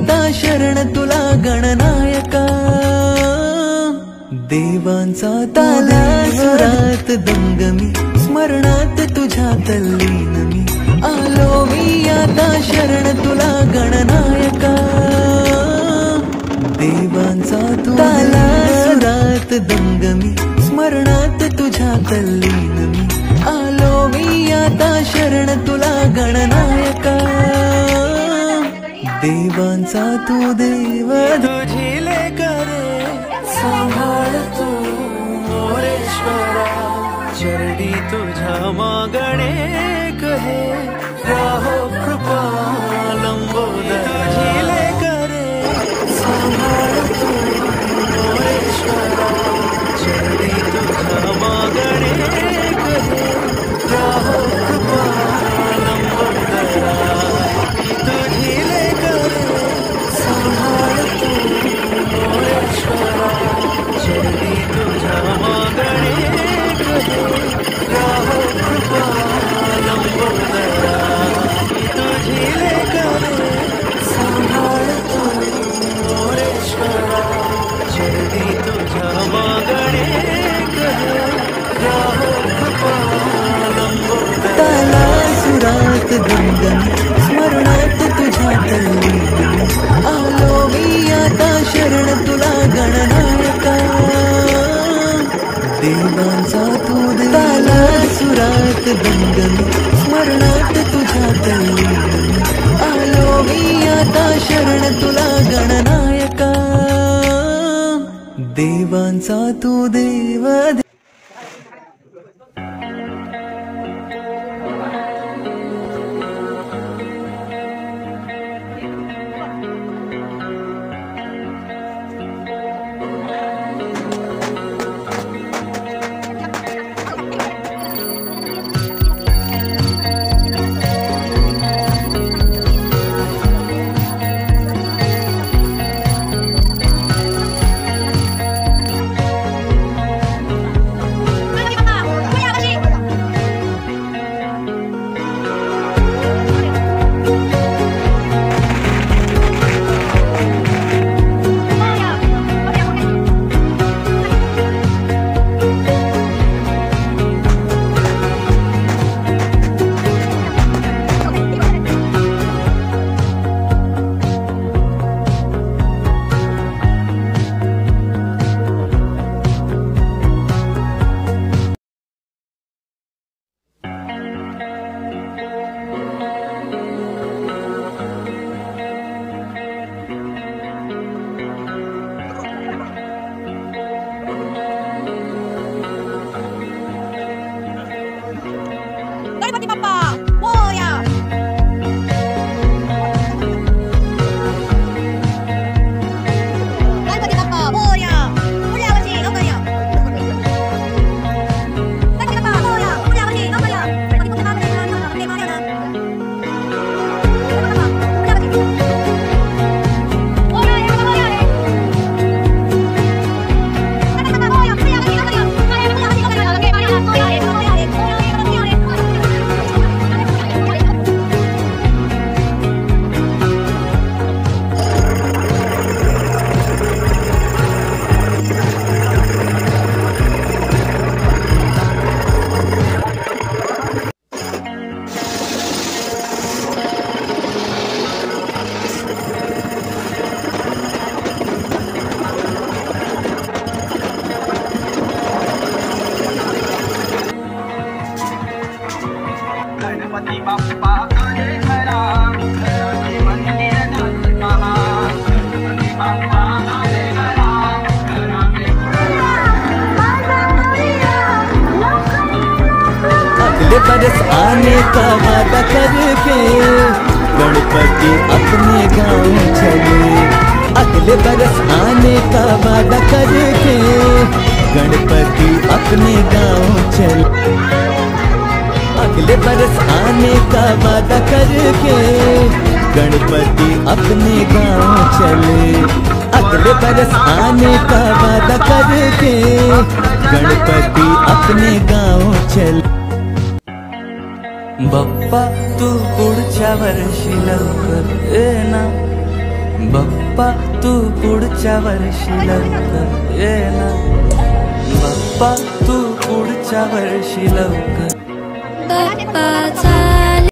आता शरण तुला गणनायका। देवांचा ताला सुरात दंग मी, स्मरणात तुझ्या तल्लीन मी। आलो मी आता शरण तुला गणनायका। देवांचा ताला सुरात दंग मी, स्मरणात तुझ्या तल्लीन मी। आलो मी आता शरण तुला गणनायका। देवांचा तू देव तुझी लेकरे सांभाळ तू मोरेश्वरा। चरणी तुझ्या मागणे कहे राहो कृपा लंबोदर। तुझी लेकरे सांभाळ तू मोरेश्वरा। चरणी तुझ्या मागणे कहे राहो कृपा लंबोदरा। तुझी लेकरे सांभाळ तू मोरेश्वरा। चरणी तुझ्या मागणे कहे राहो कृपा लंबोदरा। तुझी लेकरे सांभाळ तू मोरेश्वरा। चरणी तुझ्या मागणे कहे राहो कृपा लंबोदरा। ताला सुरात दंगन स्मरणात तुझ्या तल्लीन। आलो मी आता शरण तुला गणनायका। देवांचा तू ताला सुरात दंगन स्मरणात तुझ्या तल्लीन। आलो मी आता शरण तुला गणनायका। देवांचा तू देव। बरस आने का वादा करके गणपति अपने गाँव चले। अगले बरस आने का वादा करके गणपति अपने गाँव चले। अगले बरस आने का वादा करके गणपति अपने गाँव चले। अगले बरस आने का वादा करके गणपति अपने गाँव चले। बाप्पा तू पुढच्या वर्षी लवकर ये ना, बाप्पा तू पुढच्या वर्षी लवकर ये ना, बाप्पा तू पुढच्या वर्षी लवकर. बाप्पाचा